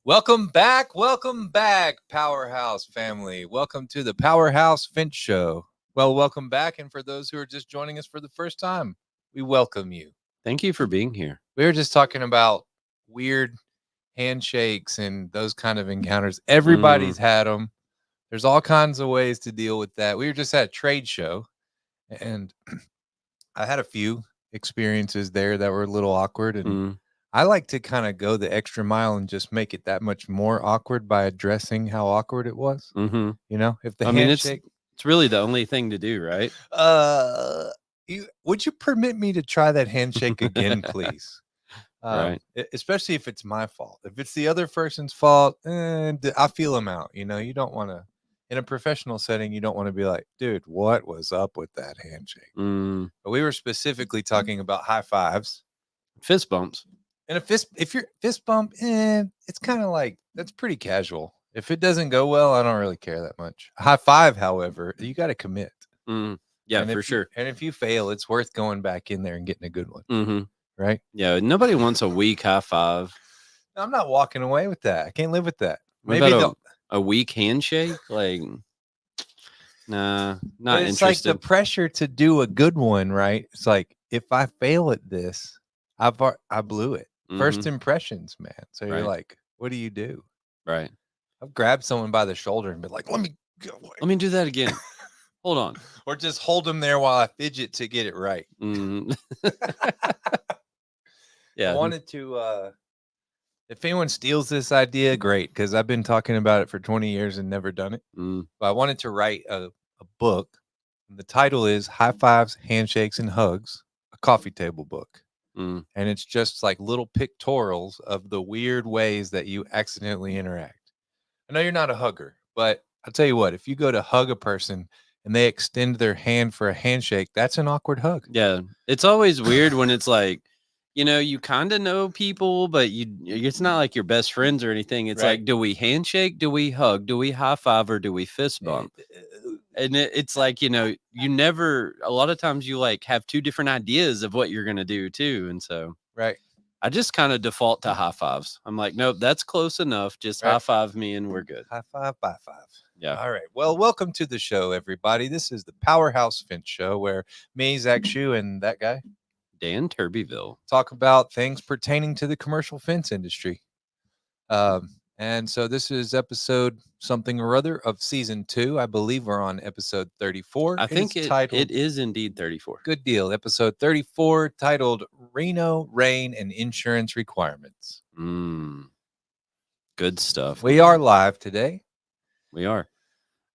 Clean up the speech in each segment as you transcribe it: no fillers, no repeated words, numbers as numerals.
Welcome back, PowerHouse family. Welcome to the PowerHouse Finch Show. Well, welcome back, and for those who are just joining us for the first time, we welcome you. Thank you for being here. We were just talking about weird handshakes and those kind of encounters. Everybody's had them. There's all kinds of ways to deal with that. We were just at a trade show, and I had a few experiences there that were a little awkward, and I like to kind of go the extra mile and just make it that much more awkward by addressing how awkward it was. You know, if the handshake, it's really the only thing to do, right? Would you permit me to try that handshake again, please? Right. Especially if it's my fault. If it's the other person's fault, I feel them out. You know, you don't want to, in a professional setting, you don't want to be like, dude, what was up with that handshake? But we were specifically talking about high fives, fist bumps. And if you're fist bump, it's kind of like, that's pretty casual. If it doesn't go well, I don't really care that much. High five, however, you got to commit. Yeah, for sure. And if you fail, it's worth going back in there and getting a good one. Right? Yeah, nobody wants a weak high five. No, I'm not walking away with that. I can't live with that. Maybe a weak handshake? Like, nah, not it's interested. It's like the pressure to do a good one, right? It's like, if I fail at this, I blew it. First impressions, man. So you're like, what do you do? Right. I've grabbed someone by the shoulder and be like, let me do that again. Hold on. Or just hold them there while I fidget to get it right. Yeah. I wanted to, if anyone steals this idea, great, because I've been talking about it for 20 years and never done it. But I wanted to write a book. The title is High Fives, Handshakes, and Hugs, a coffee table book. And it's just like little pictorials of the weird ways that you accidentally interact. I know you're not a hugger, but I'll tell you what, if you go to hug a person and they extend their hand for a handshake, that's an awkward hug. Yeah. It's always weird when it's like, you know, you kind of know people, but it's not like your best friends or anything. It's like, do we handshake? Do we hug? Do we high five? Or do we fist bump? And it's like, you know, a lot of times you like have two different ideas of what you're going to do too. And so, I just kind of default to high fives. I'm like, nope, that's close enough. Just high five me and we're good. High five by five. Yeah. All right. Well, welcome to the show, everybody. This is the PowerHouse Finch Show, where me, Zach Shue, and that guy, Dan Turbyville, talk about things pertaining to the commercial fence industry. And so this is episode something or other of season 2. I believe we're on episode 34. I think it is indeed 34. Good deal. Episode 34, titled Reno Rain and Insurance Requirements. Good stuff. We are live today. We are.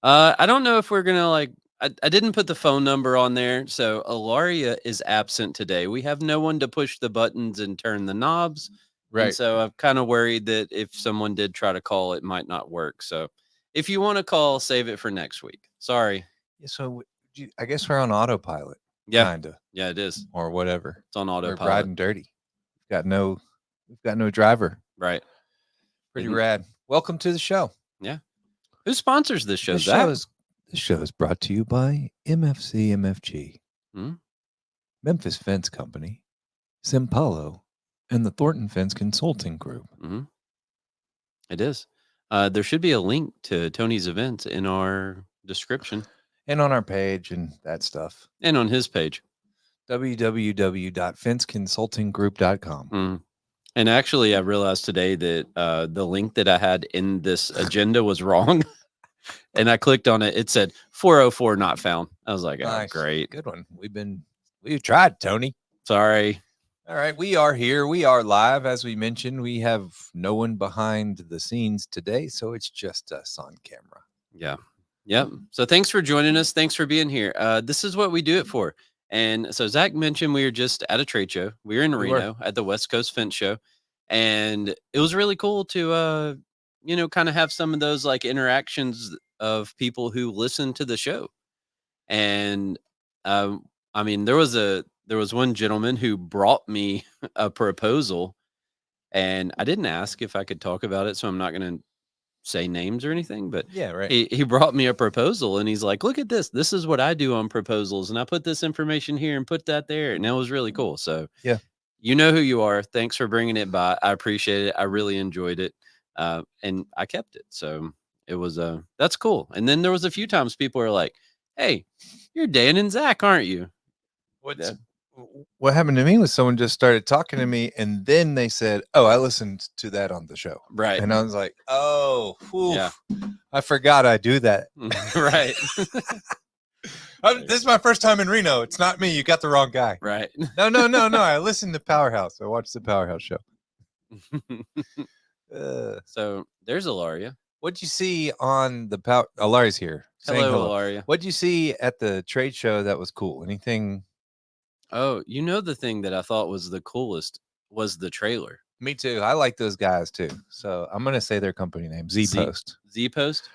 I don't know if we're going to I didn't put the phone number on there. So Ilaria is absent today. We have no one to push the buttons and turn the knobs. Right. And so I'm kind of worried that if someone did try to call, it might not work. So if you want to call, save it for next week. Sorry. So I guess we're on autopilot. Yeah. Kind of. Yeah, it is. Or whatever. It's on autopilot. We're riding dirty. We've got no driver. Right. Pretty rad. Welcome to the show. Yeah. Who sponsors this show? This show is brought to you by MFG, Memphis Fence Company, Simpalo, and the Thornton Fence Consulting Group. It is. There should be a link to Tony's events in our description. And on our page and that stuff. And on his page. www.fenceconsultinggroup.com. And actually, I realized today that the link that I had in this agenda was wrong. And I clicked on it. It said 404 not found. I was like, oh, nice. Great. Good one. We've tried, Tony. Sorry. All right. We are here. We are live. As we mentioned, we have no one behind the scenes today. So it's just us on camera. Yeah. Yep. So thanks for joining us. Thanks for being here. This is what we do it for. And so Zach mentioned we were just at a trade show. We were in Reno at the West Coast Fence Show. And it was really cool to, kind of have some of those like interactions of people who listen to the show. And there was one gentleman who brought me a proposal, and I didn't ask if I could talk about it, so I'm not going to say names or anything, but yeah, right. He brought me a proposal, and he's like, look at this. This is what I do on proposals, and I put this information here and put that there, and that was really cool. So yeah, you know who you are. Thanks for bringing it by. I appreciate it. I really enjoyed it. And I kept it. So it was that's cool. And then there was a few times people were like, "Hey, you're Dan and Zach, aren't you?" What's what happened to me was someone just started talking to me, and then they said, "Oh, I listened to that on the show." Right. And I was like, "Oh, Yeah. I forgot I do that." Right. This is my first time in Reno. It's not me. You got the wrong guy. Right. No. I listened to PowerHouse. I watched the PowerHouse show. So there's Ilaria. What'd you see on the Ilaria's here. Hello, Ilaria. What'd you see at the trade show that was cool? Anything? Oh, the thing that I thought was the coolest was the trailer. Me too. I like those guys too. So I'm gonna say their company name, Z Post. Z Post.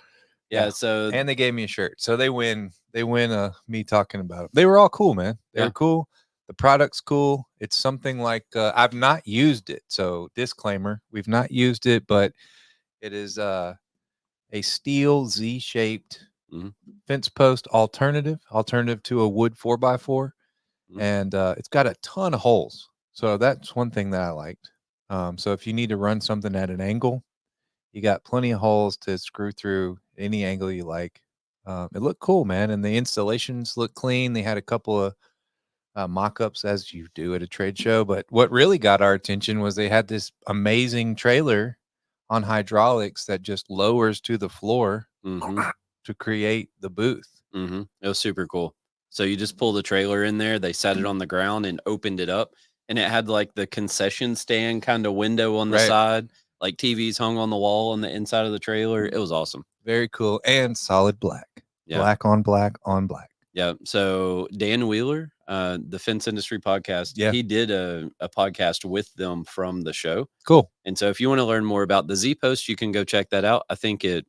Yeah. So and they gave me a shirt. So they win. They win. Me talking about it. They were all cool, man. They were cool. The product's cool. It's something like I've not used it. So disclaimer: we've not used it, but it is a steel Z-shaped fence post alternative to a wood 4x4, and it's got a ton of holes. So that's one thing that I liked. So if you need to run something at an angle, you got plenty of holes to screw through any angle you like. It looked cool, man, and the installations look clean. They had a couple of mock-ups, as you do at a trade show, but what really got our attention was they had this amazing trailer on hydraulics that just lowers to the floor to create the booth. It was super cool. So you just pull the trailer in there, they set it on the ground and opened it up, and it had like the concession stand kind of window on the side, like TVs hung on the wall on the inside of the trailer. It was awesome. Very cool. And solid black. Yeah. Black on black on black. Yeah. So Dan Wheeler, the Fence Industry Podcast, he did a podcast with them from the show. Cool. And so if you want to learn more about the Z Post, you can go check that out. I think it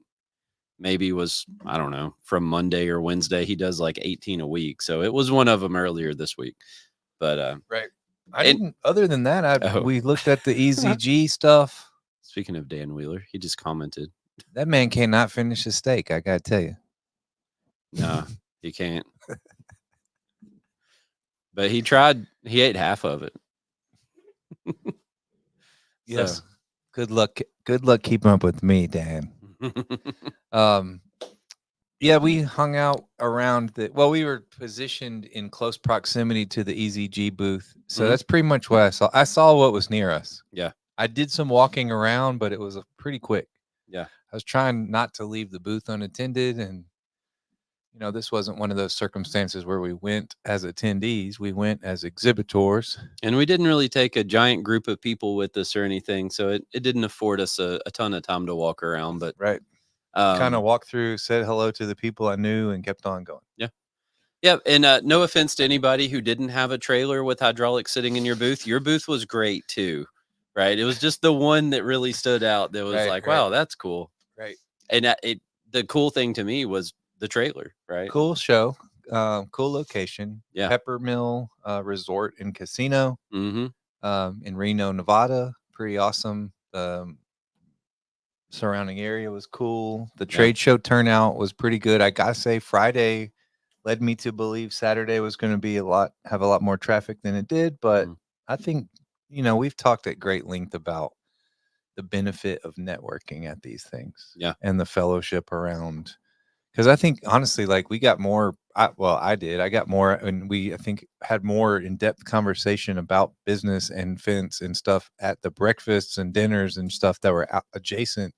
maybe was, I don't know, from Monday or Wednesday. He does like 18 a week. So it was one of them earlier this week. But right. Other than that, we looked at the EZG stuff. Speaking of Dan Wheeler, he just commented. That man cannot finish a steak, I gotta tell you. No, he can't. But he tried. He ate half of it. Yes. So. Good luck. Good luck keeping up with me, Dan. Yeah, we hung out around we were positioned in close proximity to the EZG booth. So that's pretty much what I saw. I saw what was near us. Yeah. I did some walking around, but it was pretty quick. Yeah. I was trying not to leave the booth unattended, and this wasn't one of those circumstances where we went as attendees. We went as exhibitors. And we didn't really take a giant group of people with us or anything, so it didn't afford us a ton of time to walk around. But kind of walked through, said hello to the people I knew, and kept on going. Yeah. Yeah. And no offense to anybody who didn't have a trailer with hydraulics sitting in your booth. Your booth was great too, right? It was just the one that really stood out. That was wow, that's cool. Right. And the cool thing to me was the trailer, right? Cool show. Cool location. Yeah. Pepper Mill Resort and Casino in Reno, Nevada. Pretty awesome. Surrounding area was cool. The trade show turnout was pretty good. I gotta say, Friday led me to believe Saturday was going to be have a lot more traffic than it did. But I think, we've talked at great length about the benefit of networking at these things. Yeah. And the fellowship around. Because I think, honestly, like we got more, I did. I got more, and I think, had more in-depth conversation about business and fence and stuff at the breakfasts and dinners and stuff that were adjacent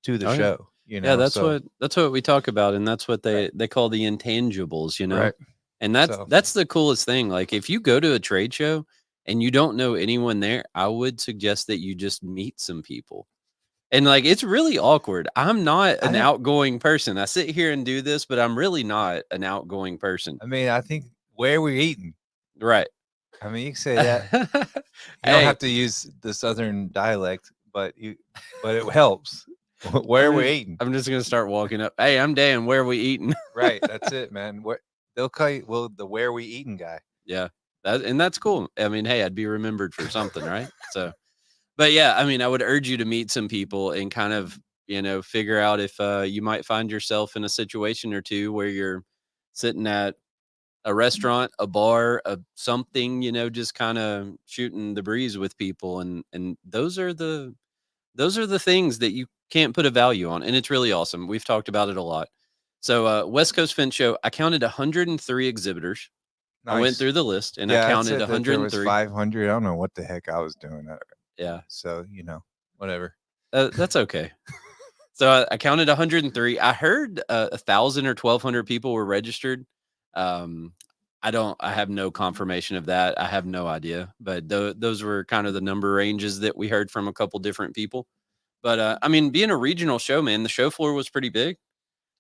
to the show. Yeah, that's what we talk about, and that's what they call the intangibles, Right. And that's the coolest thing. Like if you go to a trade show and you don't know anyone there, I would suggest that you just meet some people. And like, it's really awkward. I'm not an outgoing person. I sit here and do this, but I'm really not an outgoing person. I mean, I think where we're eating. Right. I mean, you can say that. You don't have to use the Southern dialect, but it helps. Where are we eating? I'm just going to start walking up. Hey, I'm Dan. Where are we eating? Right. That's it, man. They'll call you, the where we eating guy. Yeah. That's cool. I mean, hey, I'd be remembered for something, right? So. But yeah, I mean, I would urge you to meet some people and kind of, figure out if you might find yourself in a situation or two where you're sitting at a restaurant, a bar, something, just kind of shooting the breeze with people. And those are the those are the things that you can't put a value on, and it's really awesome. We've talked about it a lot. So, West Coast Fence Show, I counted 103 exhibitors. I went Nice. through the list and I Yeah, it counted said that there was 103. 500. I don't know what the heck I was doing. Yeah, So, whatever. that's okay. So I counted 103. I heard 1,000 or 1,200 people were registered. I have no confirmation of that. I have no idea, but those were kind of the number ranges that we heard from a couple different people. But I mean, being a regional show, man, the show floor was pretty big.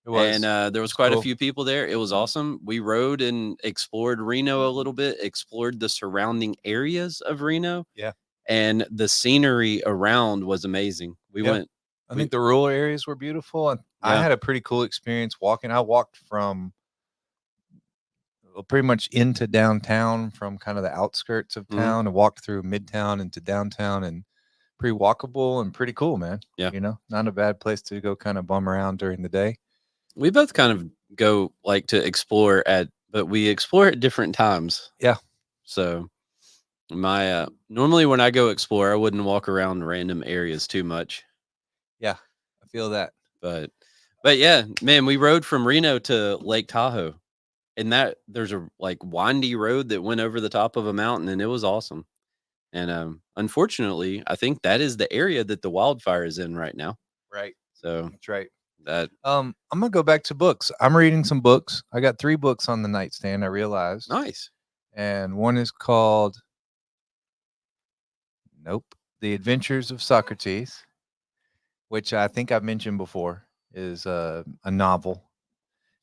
It was. And there was quite a few people there. It was awesome. We rode and explored Reno a little bit, explored the surrounding areas of Reno. Yeah. And the scenery around was amazing. I think the rural areas were beautiful. And I had a pretty cool experience walking. I walked from pretty much into downtown from kind of the outskirts of town and walked through Midtown into downtown, and pretty walkable and pretty cool, man. Yeah. Not a bad place to go kind of bum around during the day. We both kind of go like to explore but we explore at different times. Yeah. So normally when I go explore, I wouldn't walk around random areas too much. Yeah, I feel that. But yeah, man, we rode from Reno to Lake Tahoe, and there's a like windy road that went over the top of a mountain, and it was awesome. And unfortunately, I think that is the area that the wildfire is in right now. Right. So that's right. I'm gonna go back to books. I'm reading some books. I got 3 books on the nightstand, I realized. Nice. And one is called The Adventures of Socrates, which I think I've mentioned before, is a novel.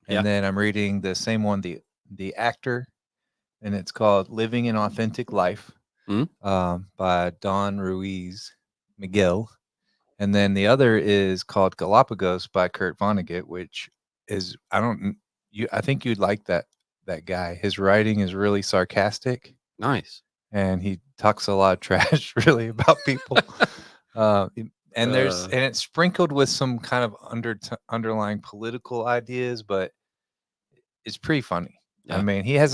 And then I'm reading the same one, the Actor, and it's called Living an Authentic Life, by Don Ruiz Miguel. And then the other is called Galapagos by Kurt Vonnegut, which is I think you'd like that guy. His writing is really sarcastic. Nice. And he talks a lot of trash really about people. And it's sprinkled with some kind of underlying political ideas, but it's pretty funny. Yeah. I mean, he has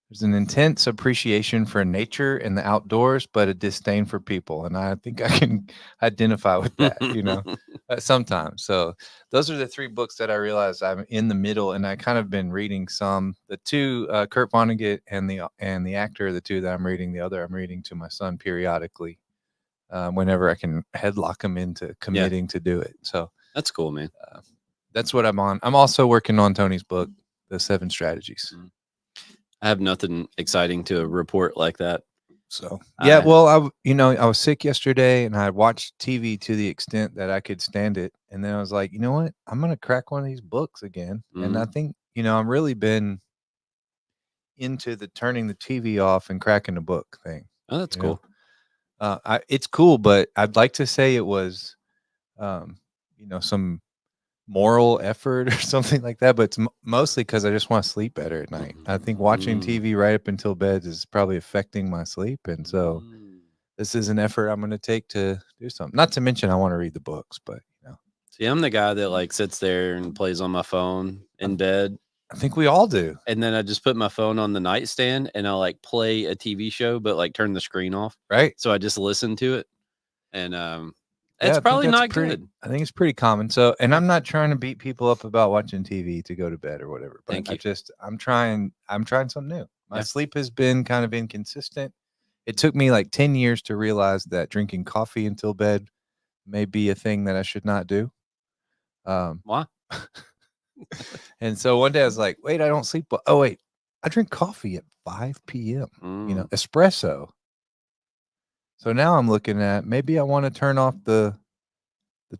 there's an intense appreciation for nature and the outdoors, but a disdain for people. And I think I can identify with that, sometimes. So those are the 3 books that I realized I'm in the middle, and I kind of been reading some. The 2, Kurt Vonnegut and the Actor, the 2 that I'm reading. The other I'm reading to my son periodically, whenever I can headlock him into committing to do it. So that's cool, man. That's what I'm on. I'm also working on Tony's book, The 7 Strategies. I have nothing exciting to report like that. So yeah, well, I was sick yesterday, and I watched TV to the extent that I could stand it, and then I was like, you know what, I'm gonna crack one of these books again. And I think I'm really been into the turning the TV off and cracking the book thing. Oh, that's cool. It's cool, but I'd like to say it was, some moral effort or something like that, but it's mostly because I just want to sleep better at night. I think watching TV right up until bed is probably affecting my sleep, and so this is an effort I'm going to take to do something. Not to mention I want to read the books, but See, I'm the guy that like sits there and plays on my phone in bed. I think we all do. And then I just put my phone on the nightstand and I'll like play a TV show, but like turn the screen off. Right. So I just listen to it, and it's probably not good. I think it's pretty common. So, and I'm not trying to beat people up about watching TV to go to bed or whatever, but I'm trying something new. My sleep has been kind of inconsistent. It took me like 10 years to realize that drinking coffee until bed may be a thing that I should not do. Why? And so one day I was like, wait, I don't sleep well. Oh, wait, I drink coffee at 5 p.m., espresso. So now I'm looking at maybe I want to turn off the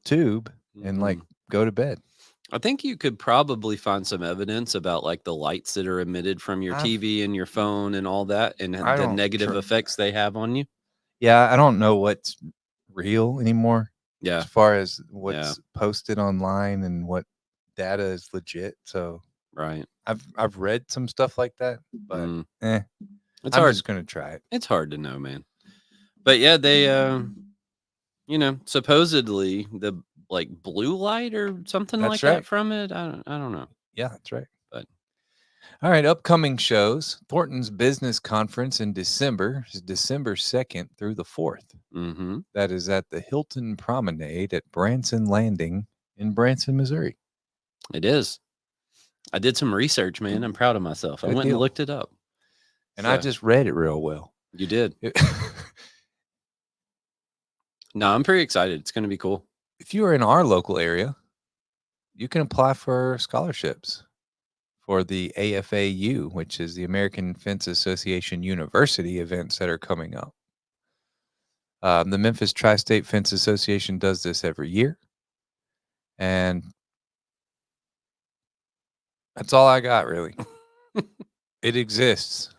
tube and like go to bed. I think you could probably find some evidence about like the lights that are emitted from your TV and your phone and all that, and the negative effects they have on you. Yeah, I don't know what's real anymore. Yeah, as far as what's posted online and what data is legit. So right, I've read some stuff like that, but I'm just gonna try it. It's hard to know, man. But yeah, they supposedly the like blue light or something like that from it. I don't know. Yeah, that's right. But All right, upcoming shows. Thornton's business conference in December is December 2nd through the 4th. Mm-hmm. That is at the Hilton Promenade at Branson Landing in Branson, Missouri. It is. I did some research, man. I'm proud of myself. I Good went deal. and looked it up. And I just read it real well. You did. No, I'm pretty excited. It's going to be cool. If you are in our local area, you can apply for scholarships for the AFAU, which is the American Fence Association University events that are coming up. The Memphis Tri-State Fence Association does this every year. And that's all I got, really. It exists.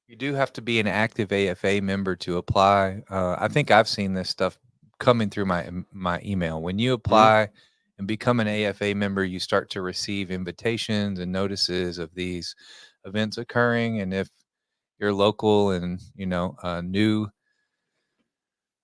You do have to be an active AFA member to apply. I think I've seen this stuff coming through my email. When you apply and become an AFA member, you start to receive invitations and notices of these events occurring. And if you're local and, new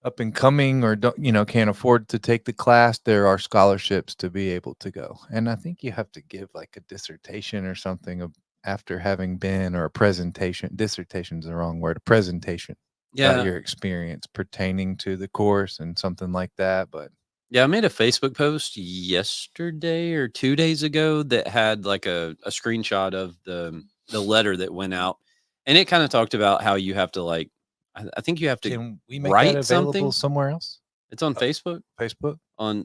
up and coming or don't, can't afford to take the class, there are scholarships to be able to go. And I think you have to give like a dissertation or something after having been, or a presentation. Dissertation is the wrong word. A presentation about your experience pertaining to the course and something like that. But yeah, I made a Facebook post yesterday or 2 days ago that had like a screenshot of the letter that went out, and it kind of talked about how you have to like, I think you have to can we make write that available something somewhere else? It's on Facebook. Facebook.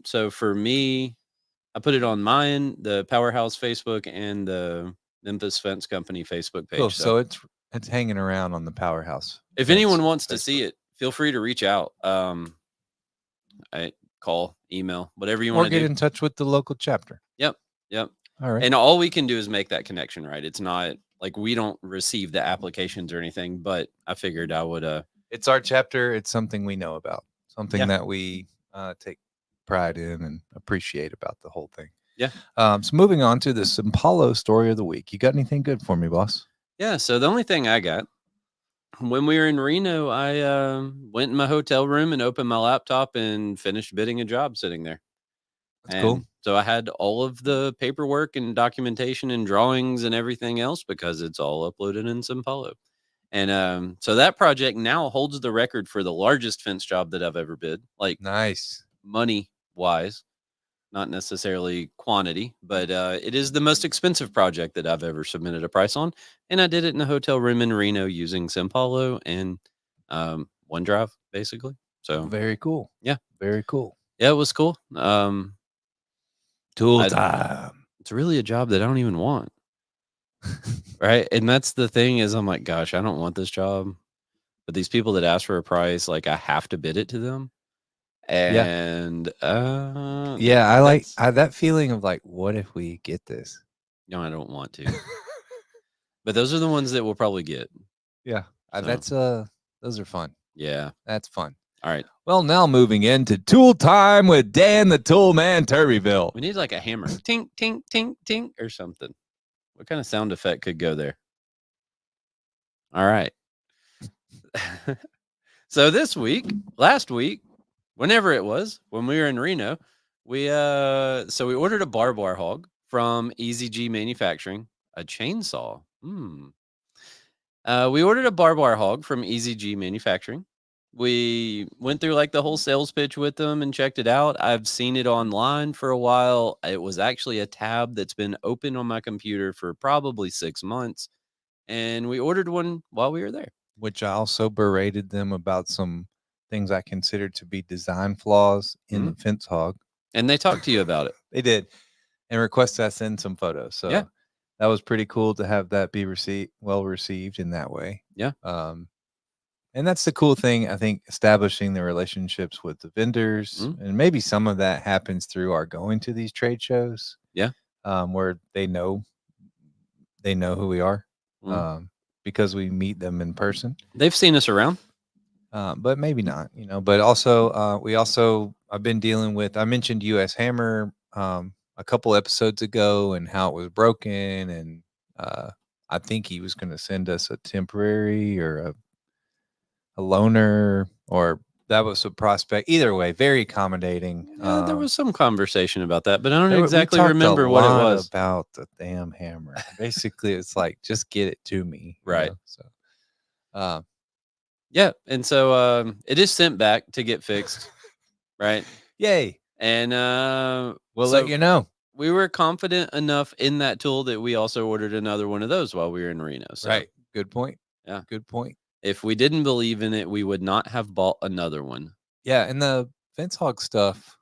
So for me, I put it on mine, the PowerHouse Facebook, and the Memphis Fence Company Facebook page. Cool. So it's hanging around on the PowerHouse. If anyone wants to see it, feel free to reach out. I call, email, whatever you want to do. Or get in touch with the local chapter. Yep. All right. And all we can do is make that connection, right? It's not like we don't receive the applications or anything, but I figured I would. It's our chapter. It's something we know about, something that we take pride in and appreciate about the whole thing. Yeah. So moving on to the Simpalo story of the week. You got anything good for me, boss? Yeah. So the only thing I got, when we were in Reno, I went in my hotel room and opened my laptop and finished bidding a job sitting there. That's cool. So I had all of the paperwork and documentation and drawings and everything else because it's all uploaded in Simpalo. And so that project now holds the record for the largest fence job that I've ever bid. Like, nice money wise, not necessarily quantity, but it is the most expensive project that I've ever submitted a price on. And I did it in a hotel room in Reno using Simpalo and OneDrive, basically. So very cool. Yeah. Very cool. Yeah, it was cool. Tool time. It's really a job that I don't even want. Right. And that's the thing is I'm like, gosh, I don't want this job. But these people that ask for a price, like I have to bid it to them. And I like that feeling of like, what if we get this? No, I don't want to. But those are the ones that we'll probably get. Yeah. Those are fun. Yeah. That's fun. All right. Well, now moving into tool time with Dan the Tool Man Turbyville. We need like a hammer. Tink, tink, tink, tink, or something. What kind of sound effect could go there? All right. So last week, whenever it was, when we were in Reno, we ordered a barbed wire hog from EZG Manufacturing, a chainsaw. We ordered a barbed wire hog from EZG Manufacturing. We went through like the whole sales pitch with them and checked it out. I've seen it online for a while. It was actually a tab that's been open on my computer for probably 6 months. And we ordered one while we were there. Which I also berated them about some things I considered to be design flaws in the fence hog. And they talked to you about it. They did. And requested I send some photos. So that was pretty cool to have that be well received in that way. Yeah. And that's the cool thing, I think, establishing the relationships with the vendors. And maybe some of that happens through our going to these trade shows. Yeah. Where they know who we are. Because we meet them in person. They've seen us around. But maybe not, but also, I've been dealing with, I mentioned US Hammer a couple episodes ago and how it was broken. And I think he was going to send us a temporary or a loaner or that was a prospect. Either way, very accommodating. Yeah, there was some conversation about that, but I don't we exactly talked remember a what it lot was. about the damn hammer. Basically, it's like, just get it to me. Right. So, yeah. And so it is sent back to get fixed. Right. Yay. And we'll let you know. We were confident enough in that tool that we also ordered another one of those while we were in Reno. So. Right. Good point. Yeah. Good point. If we didn't believe in it, we would not have bought another one. Yeah. And the fence hog stuff,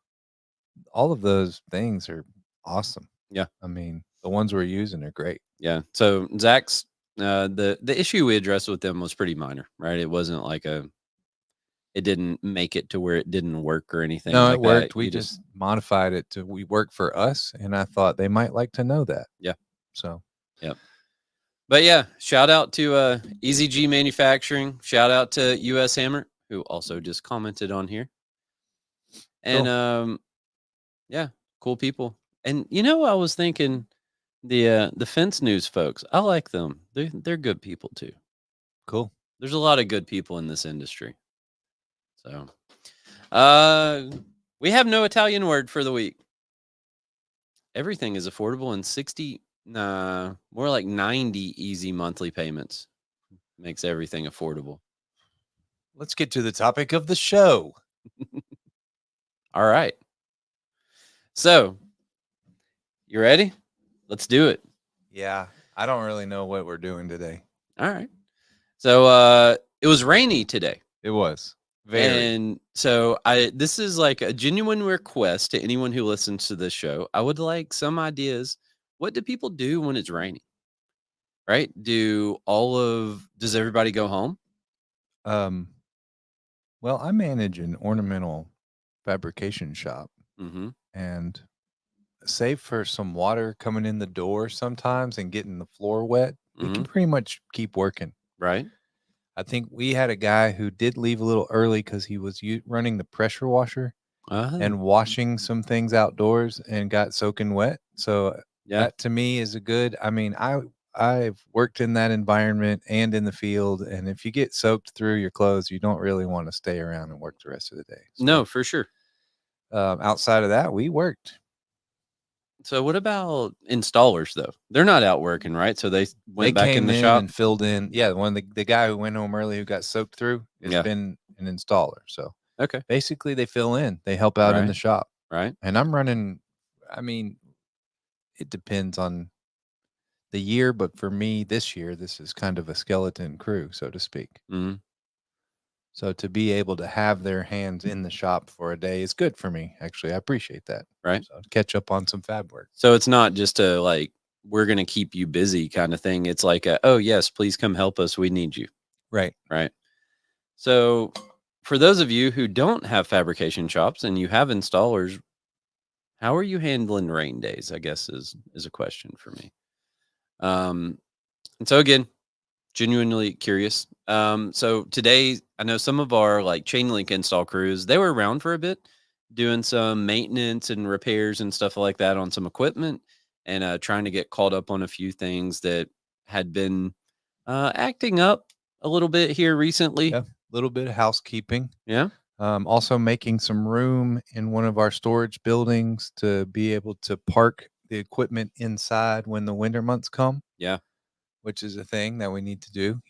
all of those things are awesome. Yeah. I mean, the ones we're using are great. Yeah. So Zach's, the issue we addressed with them was pretty minor, right? It wasn't like it didn't make it to where it didn't work or anything. No, like it worked. That. We just modified it to we work for us. And I thought they might like to know that. Yeah. So, yeah. But yeah, shout out to EZG Manufacturing. Shout out to US Hammer, who also just commented on here. And cool. Yeah, cool people. And I was thinking the Fence News folks, I like them. They're good people too. Cool. There's a lot of good people in this industry. So we have no Italian word for the week. Everything is affordable in 60 more like 90 easy monthly payments. Makes everything affordable. Let's get to the topic of the show. All right. So, you ready? Let's do it. Yeah. I don't really know what we're doing today. All right. So, it was rainy today. It was. Very. And so this is like a genuine request to anyone who listens to this show. I would like some ideas. What do people do when it's raining? Right? Does everybody go home? Well, I manage an ornamental fabrication shop, and save for some water coming in the door sometimes and getting the floor wet, we can pretty much keep working. Right. I think we had a guy who did leave a little early because he was running the pressure washer and washing some things outdoors and got soaking wet. So that to me is a good. I mean, I've worked in that environment and in the field, and if you get soaked through your clothes, you don't really want to stay around and work the rest of the day. So, no, for sure. Outside of that, we worked. So what about installers though? They're not out working, right? So they went back in the shop and filled in. Yeah, the guy who went home early who got soaked through has been an installer. So basically they fill in. They help out in the shop. Right. And I'm running. I mean, it depends on the year, but for me this year, this is kind of a skeleton crew, so to speak. So to be able to have their hands in the shop for a day is good for me. Actually, I appreciate that. Right. So catch up on some fab work. So it's not just a like, we're going to keep you busy kind of thing. It's like, oh yes, please come help us. We need you. Right. Right. So for those of you who don't have fabrication shops and you have installers, how are you handling rain days? I guess is a question for me. And so again, genuinely curious. So today, I know some of our like chain link install crews, they were around for a bit doing some maintenance and repairs and stuff like that on some equipment and trying to get caught up on a few things that had been acting up a little bit here recently. Yeah, a little bit of housekeeping. Yeah. Also making some room in one of our storage buildings to be able to park the equipment inside when the winter months come. Yeah. Which is a thing that we need to do.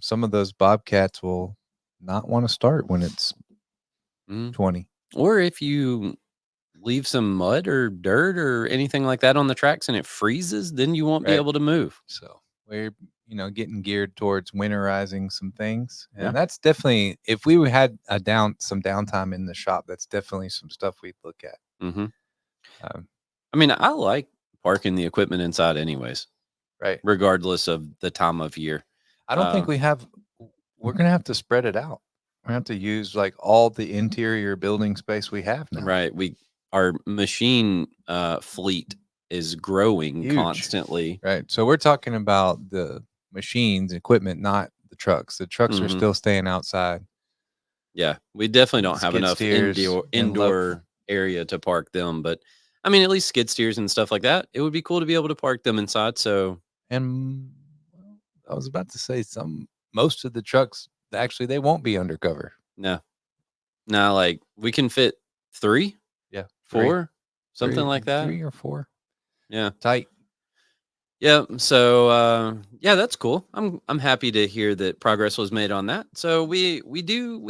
Some of those bobcats will not want to start when it's 20. Or if you leave some mud or dirt or anything like that on the tracks and it freezes, then you won't be able to move. So we're, getting geared towards winterizing some things. And that's definitely, if we had some downtime in the shop, that's definitely some stuff we'd look at. I mean, I like parking the equipment inside anyways. Right. Regardless of the time of year. I don't think we're going to have to spread it out. We're going to have to use like all the interior building space we have now. Right. Our machine fleet is growing constantly. Right. So we're talking about the machines, equipment, not the trucks. The trucks are still staying outside. Yeah. We definitely don't have enough indoor area to park them. But I mean, at least skid steers and stuff like that. It would be cool to be able to park them inside. So. And I was about to say most of the trucks, actually, they won't be undercover. No. Now, like we can fit 3, Yeah. 4, something Three, like that. 3 or 4. Yeah. Tight. Yeah. So yeah, that's cool. I'm happy to hear that progress was made on that. So we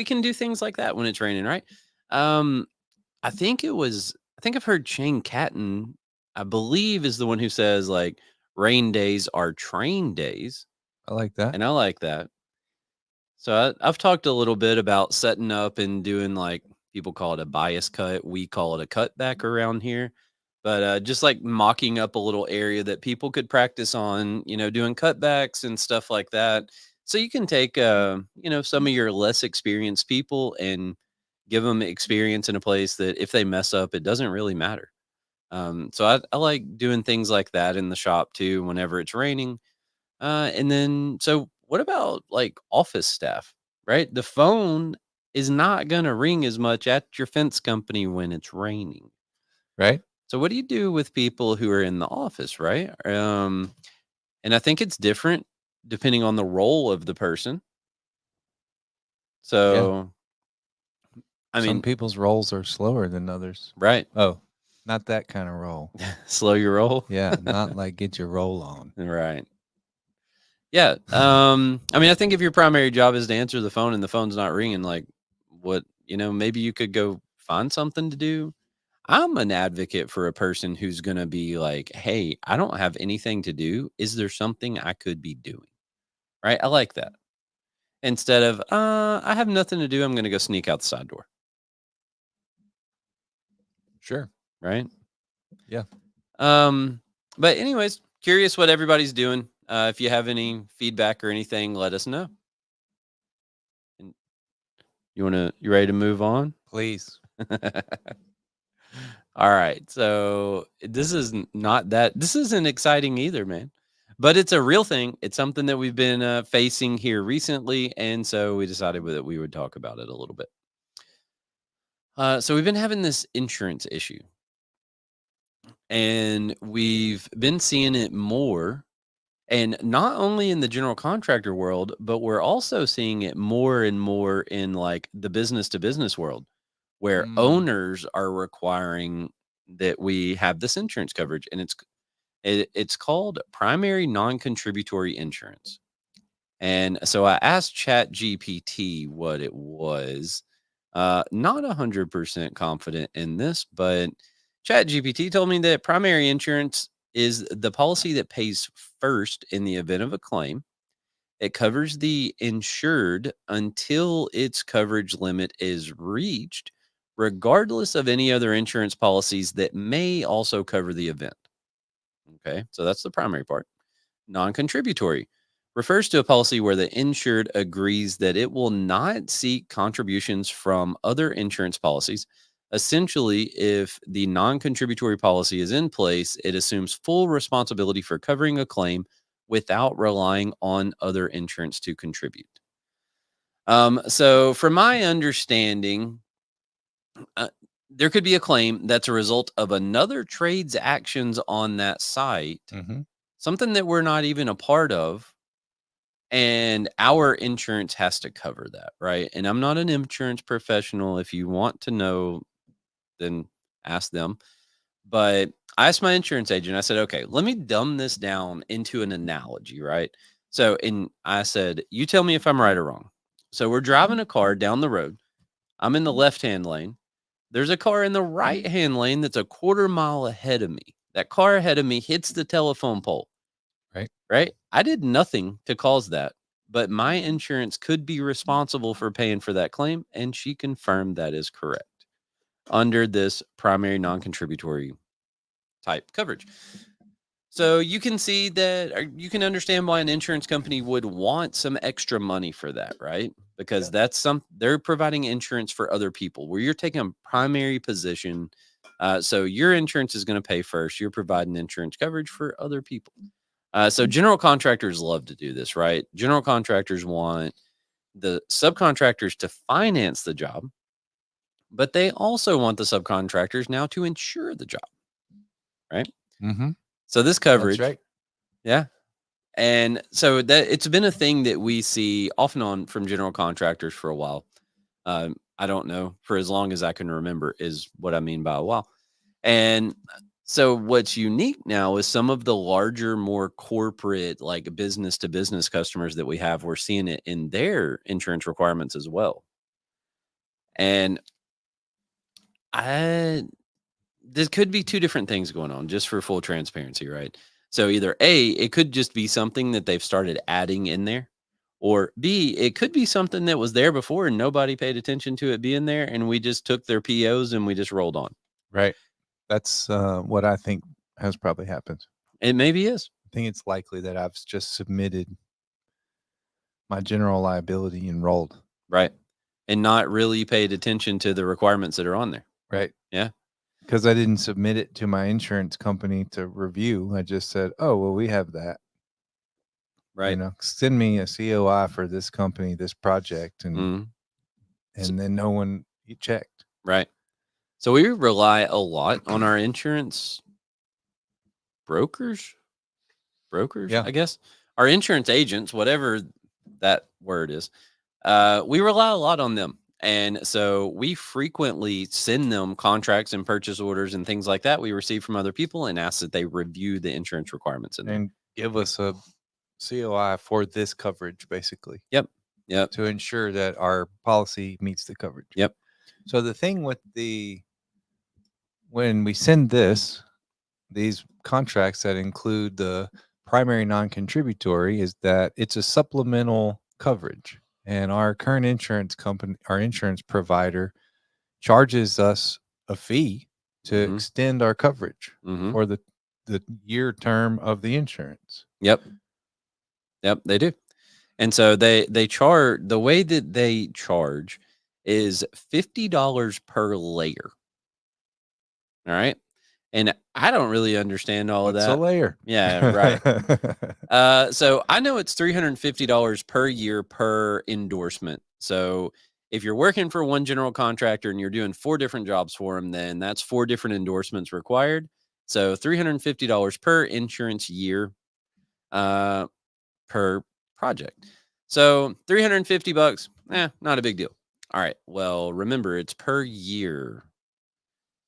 can do things like that when it's raining, right? Um I think I've heard Shane Catton, I believe, is the one who says like rain days are train days. I like that. And I like that. So I've talked a little bit about setting up and doing like people call it a bias cut. We call it a cutback around here. But just like mocking up a little area that people could practice on, doing cutbacks and stuff like that. So you can take, some of your less experienced people and give them experience in a place that if they mess up, it doesn't really matter. So I like doing things like that in the shop too, whenever it's raining. And then, so what about like office staff, right? The phone is not going to ring as much at your fence company when it's raining. Right. So what do you do with people who are in the office, right? And I think it's different depending on the role of the person. Yeah. So, I Some mean, people's rolls are slower than others. right. Oh, not that kind of roll. Slow your roll. Yeah. Not like get your roll on. Right. Yeah. I mean, I think if your primary job is to answer the phone and the phone's not ringing, like what, maybe you could go find something to do. I'm an advocate for a person who's going to be like, hey, I don't have anything to do. Is there something I could be doing? Right. I like that. Instead of, I have nothing to do. I'm going to go sneak out the side door. Sure. Right. Yeah. But anyways, curious what everybody's doing. If you have any feedback or anything, let us know. And you ready to move on? Please. All right. So this isn't exciting either, man. But it's a real thing. It's something that we've been facing here recently. And so we decided that we would talk about it a little bit. So we've been having this insurance issue. And we've been seeing it more. And not only in the general contractor world, but we're also seeing it more and more in like the business to business world, where owners are requiring that we have this insurance coverage, and it's called primary non-contributory insurance. And so I asked Chat GPT what it was. Not 100% confident in this, but Chat GPT told me that primary insurance is the policy that pays first in the event of a claim. It covers the insured until its coverage limit is reached, regardless of any other insurance policies that may also cover the event. Okay, so that's the primary part. Non contributory refers to a policy where the insured agrees that it will not seek contributions from other insurance policies. Essentially, if the non contributory policy is in place, it assumes full responsibility for covering a claim without relying on other insurance to contribute. So, from my understanding, uh, there could be a claim that's a result of another trade's actions on that site, something that we're not even a part of, and our insurance has to cover that, right? And I'm not an insurance professional. If you want to know, then ask them. But I asked my insurance agent, I said, okay, let me dumb this down into an analogy, right? So, and I said, you tell me if I'm right or wrong. So we're driving a car down the road. I'm in the left-hand lane. There's a car in the right-hand lane that's a quarter mile ahead of me. That car ahead of me hits the telephone pole. Right. I did nothing to cause that, but my insurance could be responsible for paying for that claim. And she confirmed that is correct under this primary non-contributory type coverage. So you can see that, or you can understand why an insurance company would want some extra money for that, right? Because they're providing insurance for other people where you're taking a primary position. So your insurance is going to pay first. You're providing insurance coverage for other people. So general contractors love to do this, right? General contractors want the subcontractors to finance the job, but they also want the subcontractors now to insure the job, right? So this coverage, That's right. yeah. And so that it's been a thing that we see off and on from general contractors for a while. I don't know, for as long as I can remember is what I mean by a while. And so what's unique now is some of the larger, more corporate, like business to business customers that we have, we're seeing it in their insurance requirements as well. And I This could be two different things going on, just for full transparency, right? So either A, it could just be something that they've started adding in there, or B, it could be something that was there before and nobody paid attention to it being there, and we just took their POs and we just rolled on. Right. That's what I think has probably happened. It maybe is. I think it's likely that I've just submitted my general liability enrolled. Right. And not really paid attention to the requirements that are on there. Right. Yeah. Because I didn't submit it to my insurance company to review. I just said, oh, well, we have that. Right. You know, send me a COI for this company, this project. And then no one checked. Right. So we rely a lot on our insurance brokers, Yeah. I guess. Our insurance agents, whatever that word is. We rely a lot on them. And so we frequently send them contracts and purchase orders and things like that we receive from other people and ask that they review the insurance requirements in there. And give us a COI for this coverage, basically. Yep. To ensure that our policy meets the coverage. Yep. So the thing with when we send these contracts that include the primary non-contributory is that it's a supplemental coverage. And our current insurance company, our insurance provider, charges us a fee to extend our coverage for the year term of the insurance. Yep, they do. And so they charge, the way that they charge is $50 per layer. All right. And I don't really understand all of that. What's a layer? Yeah, right. So I know it's $350 per year per endorsement. So if you're working for one general contractor and you're doing 4 different jobs for them, then that's 4 different endorsements required. So $350 per insurance year per project. So $350, not a big deal. All right. Well, remember, it's per year.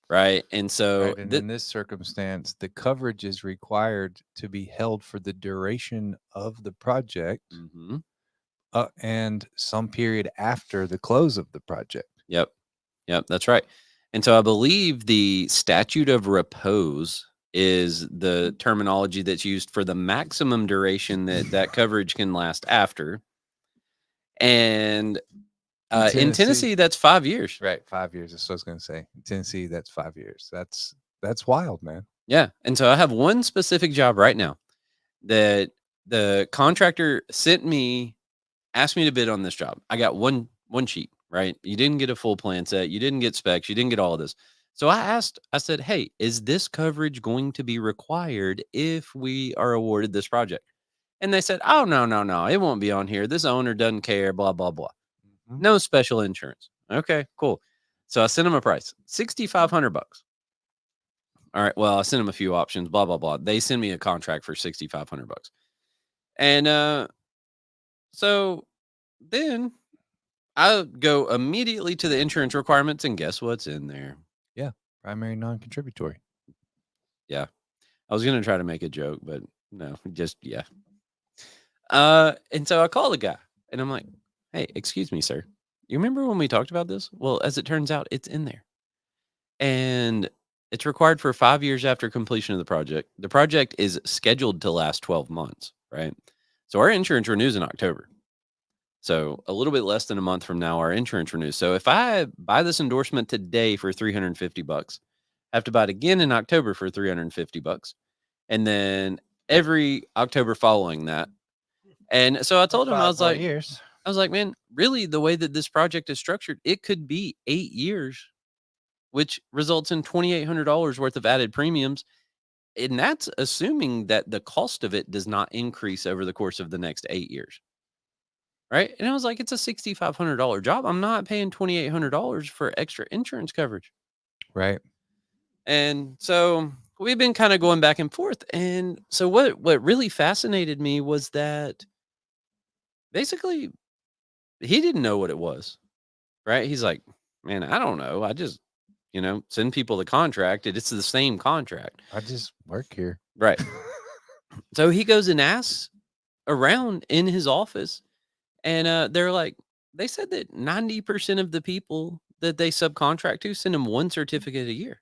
Right. And so in this circumstance, the coverage is required to be held for the duration of the project and some period after the close of the project. Yep. That's right. And so I believe the statute of repose is the terminology that's used for the maximum duration that coverage can last after. And in Tennessee, that's 5 years. Right. 5 years. That's what I was going to say. In Tennessee, that's 5 years. That's wild, man. Yeah. And so I have one specific job right now that the contractor asked me to bid on this job. I got one sheet, right? You didn't get a full plan set. You didn't get specs. You didn't get all of this. So I said, hey, is this coverage going to be required if we are awarded this project? And they said, oh, no. It won't be on here. This owner doesn't care, blah, blah, blah. No special insurance. Okay, cool. So I sent them a price, $6,500. All right. Well, I sent them a few options, blah, blah, blah. They send me a contract for $6,500. And so then I go immediately to the insurance requirements, and guess what's in there? Yeah. Primary non-contributory. Yeah. I was going to try to make a joke, but no, just, yeah. And so I call the guy and I'm like, hey, excuse me, sir. You remember when we talked about this? Well, as it turns out, it's in there. And it's required for 5 years after completion of the project. The project is scheduled to last 12 months, right? So our insurance renews in October. So a little bit less than a month from now, our insurance renews. So if I buy this endorsement today for $350, I have to buy it again in October for $350. And then every October following that. And so I told him, I was like, man, really, the way that this project is structured, it could be 8 years, which results in $2,800 worth of added premiums. And that's assuming that the cost of it does not increase over the course of the next 8 years. Right. And I was like, it's a $6,500 job. I'm not paying $2,800 for extra insurance coverage. Right. And so we've been kind of going back and forth. And so what really fascinated me was that basically he didn't know what it was. Right. He's like, man, I don't know. I just, send people the contract. It's the same contract. I just work here. Right. So he goes and asks around in his office, and they're like, they said that 90% of the people that they subcontract to send him one certificate a year.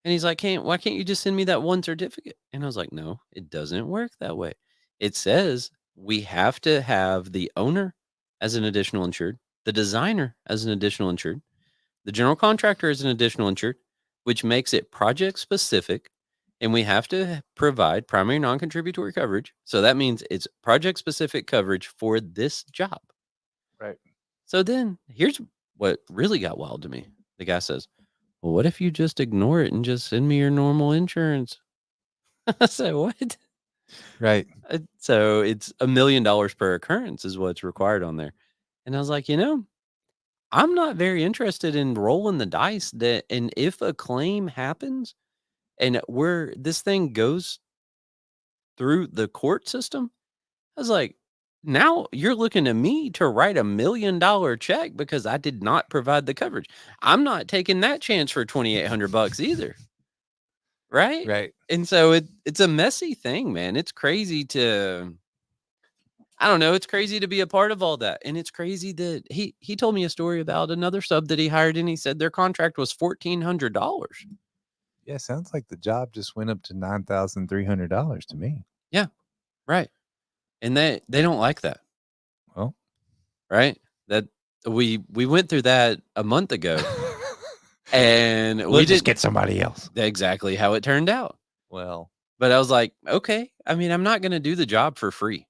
And he's like, why can't you just send me that one certificate? And I was like, no, it doesn't work that way. It says we have to have the owner as an additional insured, the designer as an additional insured, the general contractor as an additional insured, which makes it project specific. And we have to provide primary non-contributory coverage. So that means it's project specific coverage for this job. Right. So then here's what really got wild to me. The guy says, well, what if you just ignore it and just send me your normal insurance? I said, what? Right. So it's $1 million per occurrence is what's required on there. And I was like, I'm not very interested in rolling the dice and if a claim happens and this thing goes through the court system, I was like, now you're looking to me to write $1 million check because I did not provide the coverage. I'm not taking that chance for $2,800 either. Right. Right. And so it's a messy thing, man. It's crazy I don't know. It's crazy to be a part of all that. And it's crazy that he told me a story about another sub that he hired and he said their contract was $1,400. Yeah. Sounds like the job just went up to $9,300 to me. Yeah. Right. And they don't like that. Well, right. That we went through that a month ago and we just get somebody else. Exactly how it turned out. Well, but I was like, okay, I mean, I'm not going to do the job for free.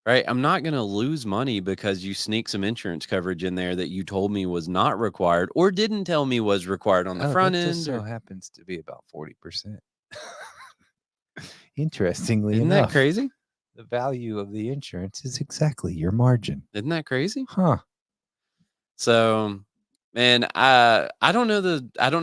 Right. I'm not going to lose money because you sneak some insurance coverage in there that you told me was not required or didn't tell me was required on the front that end. Just so happens to be about 40%. Interestingly Isn't enough, that crazy? The value of the insurance is exactly your margin. Isn't that crazy? Huh. So, man, I don't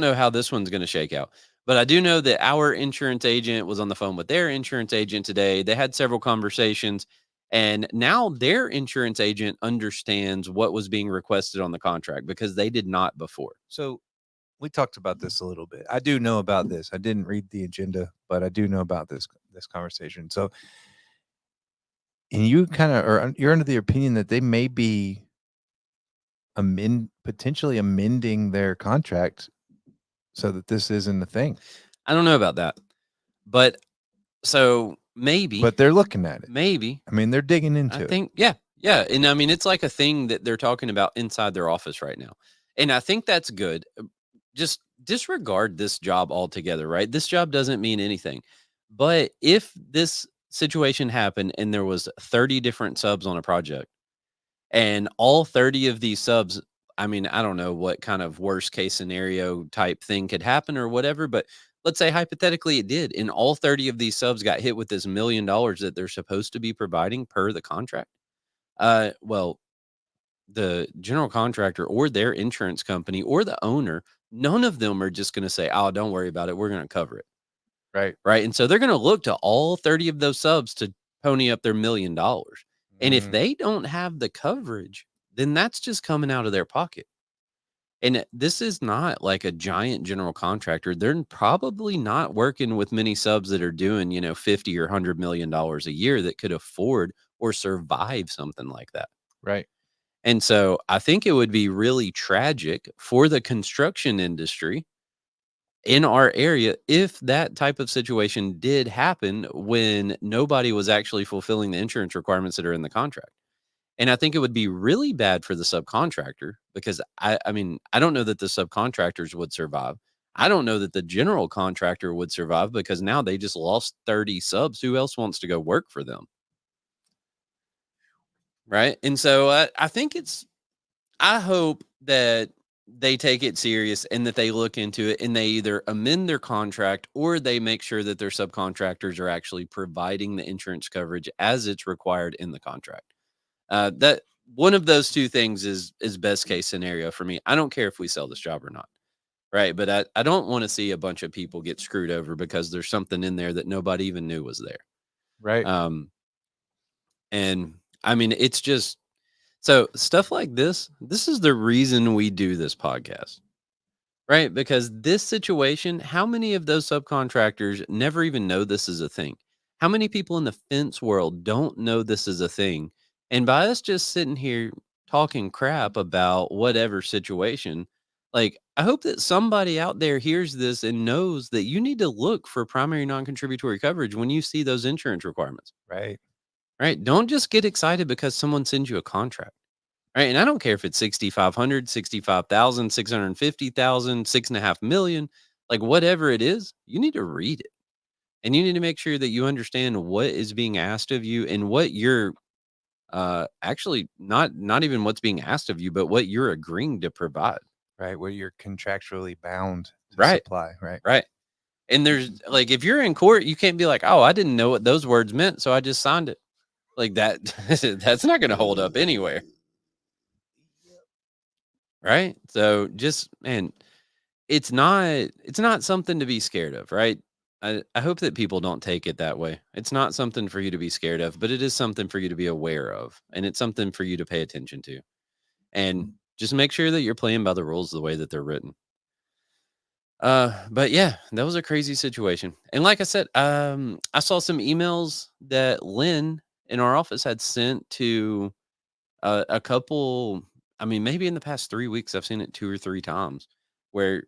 know how this one's going to shake out. But I do know that our insurance agent was on the phone with their insurance agent today. They had several conversations. And now their insurance agent understands what was being requested on the contract because they did not before. So we talked about this a little bit. I do know about this. I didn't read the agenda, but I do know about this conversation. So, and you you're under the opinion that they may be potentially amending their contract so that this isn't a thing. I don't know about that, but so maybe. But they're looking at it. Maybe. I mean, they're digging into it. I think, yeah. And I mean, it's like a thing that they're talking about inside their office right now. And I think that's good. Just disregard this job altogether, right? This job doesn't mean anything. But if this situation happened and there was 30 different subs on a project and all 30 of these subs, I mean, I don't know what kind of worst case scenario type thing could happen or whatever, but let's say hypothetically it did, and all 30 of these subs got hit with this $1 million that they're supposed to be providing per the contract. Well, the general contractor or their insurance company or the owner, none of them are just going to say, oh, don't worry about it. We're going to cover it. Right. Right. And so they're going to look to all 30 of those subs to pony up their $1 million. And if they don't have the coverage, then that's just coming out of their pocket. And this is not like a giant general contractor. They're probably not working with many subs that are doing, $50 or $100 million a year that could afford or survive something like that. Right. And so I think it would be really tragic for the construction industry in our area if that type of situation did happen when nobody was actually fulfilling the insurance requirements that are in the contract. And I think it would be really bad for the subcontractor because I mean, I don't know that the subcontractors would survive. I don't know that the general contractor would survive because now they just lost 30 subs. Who else wants to go work for them? Right. And so I think I hope that they take it serious and that they look into it and they either amend their contract or they make sure that their subcontractors are actually providing the insurance coverage as it's required in the contract. That one of those two things is best case scenario for me. I don't care if we sell this job or not. Right. But I don't want to see a bunch of people get screwed over because there's something in there that nobody even knew was there. Right. And I mean, it's just So stuff like this is the reason we do this podcast, right? Because this situation, how many of those subcontractors never even know this is a thing? How many people in the fence world don't know this is a thing? And by us just sitting here talking crap about whatever situation, like I hope that somebody out there hears this and knows that you need to look for primary non-contributory coverage when you see those insurance requirements. Right. Right? Don't just get excited because someone sends you a contract. Right? And I don't care if it's 6,500, 65,000, 650,000, 6.5 million, like whatever it is, you need to read it. And you need to make sure that you understand what is being asked of you and what you're actually not even what's being asked of you, but what you're agreeing to provide. Right. Where you're contractually bound to Right. supply. Right. Right. And there's like if you're in court, you can't be like, "Oh, I didn't know what those words meant, so I just signed it." Like that that's not going to hold up anywhere. Right? So just man, it's not something to be scared of, right? I hope that people don't take it that way. It's not something for you to be scared of, but it is something for you to be aware of, and it's something for you to pay attention to. And just make sure that you're playing by the rules the way that they're written. But yeah, that was a crazy situation. And like I said, I saw some emails that Lynn in our office had sent to a couple. I mean, maybe in the past 3 weeks, I've seen it 2 or 3 times where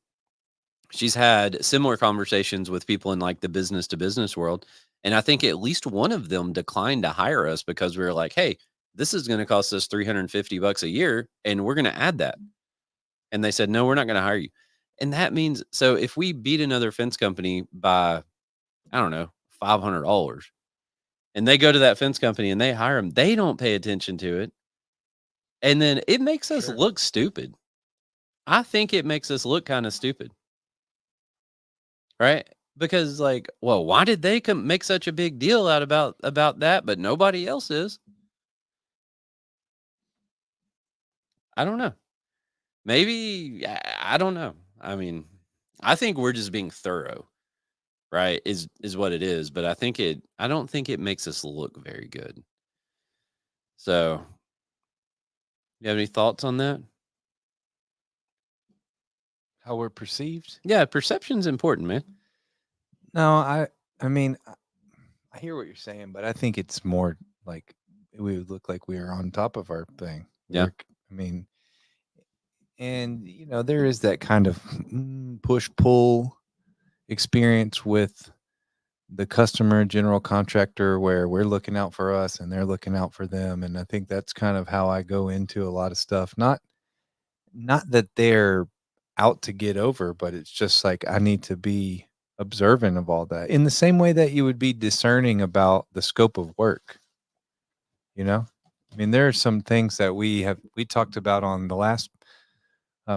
she's had similar conversations with people in like the business to business world. And I think at least one of them declined to hire us because we were like, hey, this is going to cost us $350 a year and we're going to add that. And they said, no, we're not going to hire you. And that means, so if we beat another fence company by, I don't know, $500 and they go to that fence company and they hire them, they don't pay attention to it. And then it makes us look stupid. I think it makes us look kind of stupid. Right? Because like, well, why did they make such a big deal out about that, but nobody else is? I don't know. Maybe I don't know. I mean, I think we're just being thorough, right? Is what it is, but I don't think it makes us look very good. So, you have any thoughts on that? How we're perceived? Yeah, perception's important, man. No, I mean, I hear what you're saying, but I think it's more like we would look like we are on top of our thing. Yeah. I mean, and there is that kind of push pull experience with the customer general contractor where we're looking out for us and they're looking out for them. And I think that's kind of how I go into a lot of stuff. Not that they're out to get over, but it's just like I need to be observant of all that in the same way that you would be discerning about the scope of work. I mean, there are some things that we talked about on the last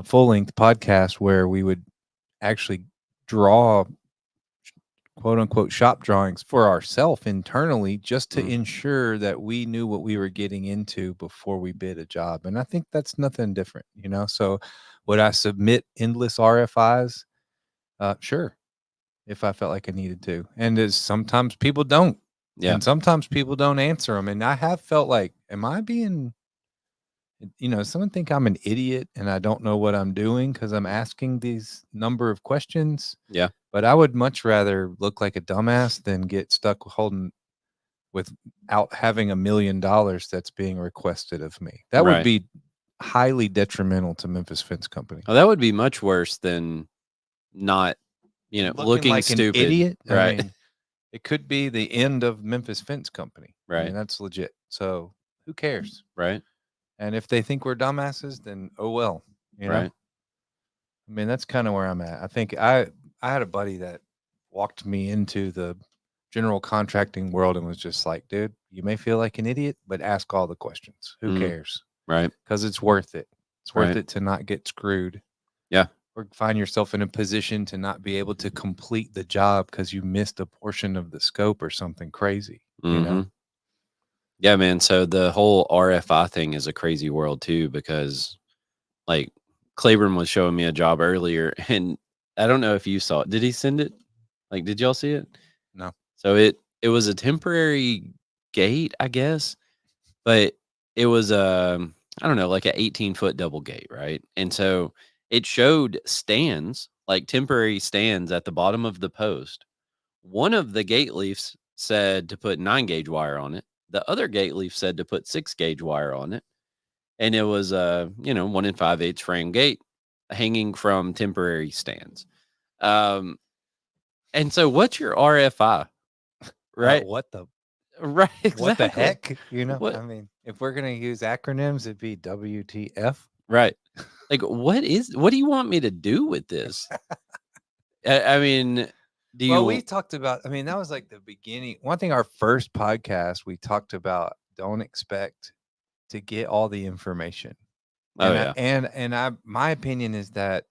full length podcast where we would actually draw quote unquote shop drawings for ourselves internally just to ensure that we knew what we were getting into before we bid a job. And I think that's nothing different, So would I submit endless RFIs? Sure. If I felt like I needed to. And as sometimes people don't. Yeah. And sometimes people don't answer them. And I have felt like, am I being, someone think I'm an idiot and I don't know what I'm doing because I'm asking these number of questions. Yeah. But I would much rather look like a dumbass than get stuck holding without having $1 million that's being requested of me. That would be highly detrimental to Memphis Fence Company. Oh, that would be much worse than not, looking like stupid. An idiot. Right. I mean, it could be the end of Memphis Fence Company. Right. I mean, that's legit. So who cares? Right. And if they think we're dumbasses, then oh well. Right. I mean, that's kind of where I'm at. I think I had a buddy that walked me into the general contracting world and was just like, dude, you may feel like an idiot, but ask all the questions. Who cares? Right. Because it's worth it. It's worth it to not get screwed. Yeah. Or find yourself in a position to not be able to complete the job because you missed a portion of the scope or something crazy, Yeah, man. So the whole RFI thing is a crazy world too, because like Claiborne was showing me a job earlier and I don't know if you saw it. Did he send it? Like, did y'all see it? No. So it was a temporary gate, I guess, but it was I don't know, like an 18-foot double gate, right? And so it showed stands, like temporary stands at the bottom of the post. One of the gate leafs said to put 9-gauge wire on it. The other gate leaf said to put 6-gauge wire on it. And it was a, 1 5/8 frame gate hanging from temporary stands. And so what's your RFI? Right? What the Right, exactly. What the heck? What? I mean, if we're gonna use acronyms, it'd be WTF. Right. Like, what do you want me to do with this? I mean, Well, we talked about, I mean, that was like the beginning. One thing, our first podcast, we talked about, don't expect to get all the information. Oh, And yeah. My opinion is that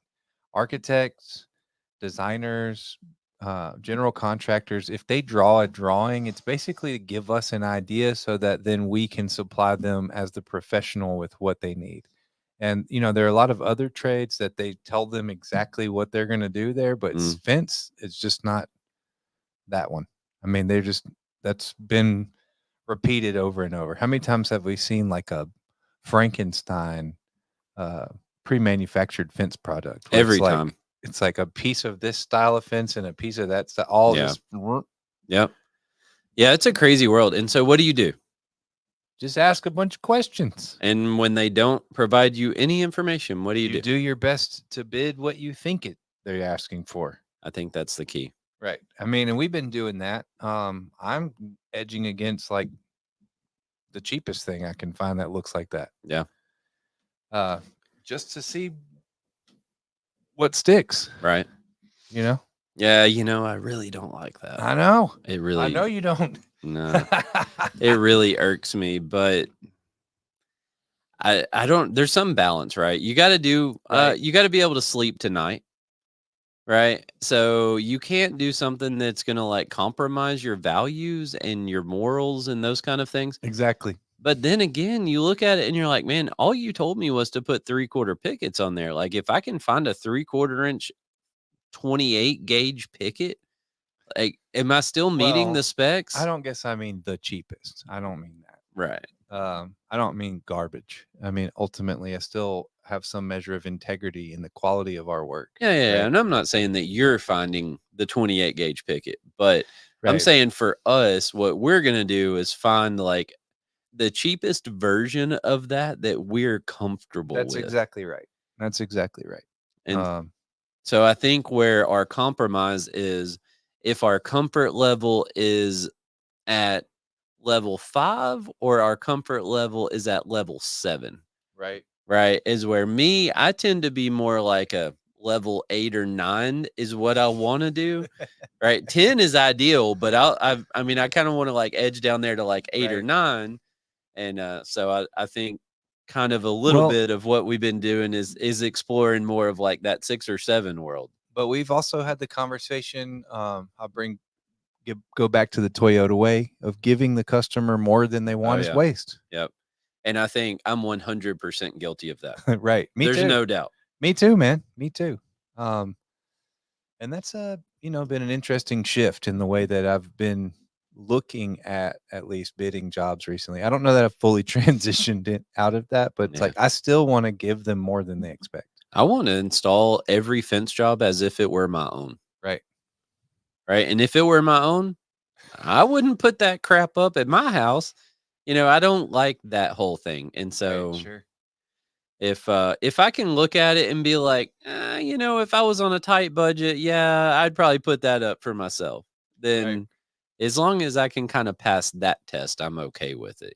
architects, designers, general contractors, if they draw a drawing, it's basically to give us an idea so that then we can supply them as the professional with what they need. And there are a lot of other trades that they tell them exactly what they're going to do there, but fence is just not that one. I mean, that's been repeated over and over. How many times have we seen like a Frankenstein pre-manufactured fence product? Every time. It's like a piece of this style of fence and a piece of that style. All this. Yep. Yeah, it's a crazy world. And so what do you do? Just ask a bunch of questions. And when they don't provide you any information, what do you do? You do your best to bid what you think they're asking for. I think that's the key. Right. I mean, and we've been doing that. I'm edging against like the cheapest thing I can find that looks like that. Yeah. Just to see what sticks. Right. Yeah, I really don't like that. I know. I know you don't. No. It really irks me, but I don't, there's some balance, right? You got to do, you got to be able to sleep tonight. Right. So you can't do something that's going to like compromise your values and your morals and those kind of things. Exactly. But then again, you look at it and you're like, man, all you told me was to put 3/4 pickets on there. Like if I can find a 3/4 inch 28-gauge picket, like, am I still meeting the specs? I don't guess I mean the cheapest. I don't mean that. Right. I don't mean garbage. I mean, ultimately, I still have some measure of integrity in the quality of our work. Yeah. Right? And I'm not saying that you're finding the 28-gauge picket, but I'm saying for us, what we're going to do is find like the cheapest version of that we're comfortable with. That's exactly right. And so I think where our compromise is, if our comfort level is at level 5 or our comfort level is at level 7. Right. Is where I tend to be more like a level 8 or 9 is what I want to do. Right. 10 is ideal, but I mean, I kind of want to like edge down there to like 8 or 9. And so I think kind of a little bit of what we've been doing is exploring more of like that 6 or 7 world. But we've also had the conversation. Go back to the Toyota way of giving the customer more than they want is waste. Yep. And I think I'm 100% guilty of that. Right. There's no doubt. Me too, man. Me too. And that's been an interesting shift in the way that I've been looking at least bidding jobs recently. I don't know that I've fully transitioned out of that, but it's like I still want to give them more than they expect. I want to install every fence job as if it were my own. Right. And if it were my own, I wouldn't put that crap up at my house. I don't like that whole thing. And so if I can look at it and be like, if I was on a tight budget, I'd probably put that up for myself. Then as long as I can kind of pass that test, I'm okay with it,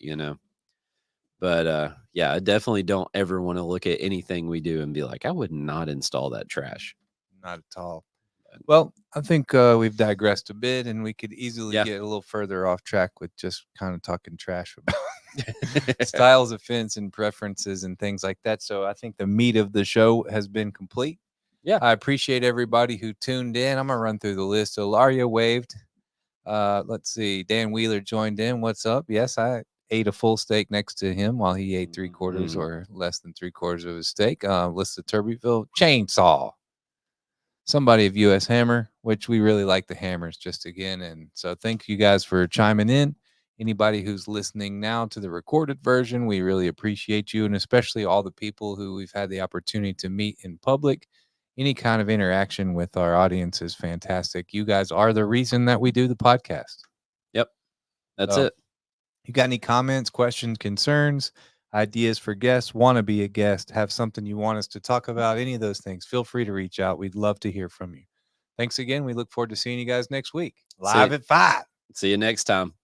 But I definitely don't ever want to look at anything we do and be like, I would not install that trash. Not at all. Well, I think we've digressed a bit, and we could easily get a little further off track with just kind of talking trash about styles of fence and preferences and things like that. So I think the meat of the show has been complete. Yeah. I appreciate everybody who tuned in. I'm going to run through the list. So Laria waved. Let's see. Dan Wheeler joined in. What's up? Yes, I ate a full steak next to him while he ate 3/4 or less than 3/4 of his steak. Lista Turbyville, chainsaw. Somebody of US Hammer, which we really like the hammers just again. And so thank you guys for chiming in. Anybody who's listening now to the recorded version, we really appreciate you, and especially all the people who we've had the opportunity to meet in public. Any kind of interaction with our audience is fantastic. You guys are the reason that we do the podcast. Yep. That's it. You got any comments, questions, concerns, ideas for guests, want to be a guest, have something you want us to talk about, any of those things, feel free to reach out. We'd love to hear from you. Thanks again. We look forward to seeing you guys next week. Live at 5. See you next time.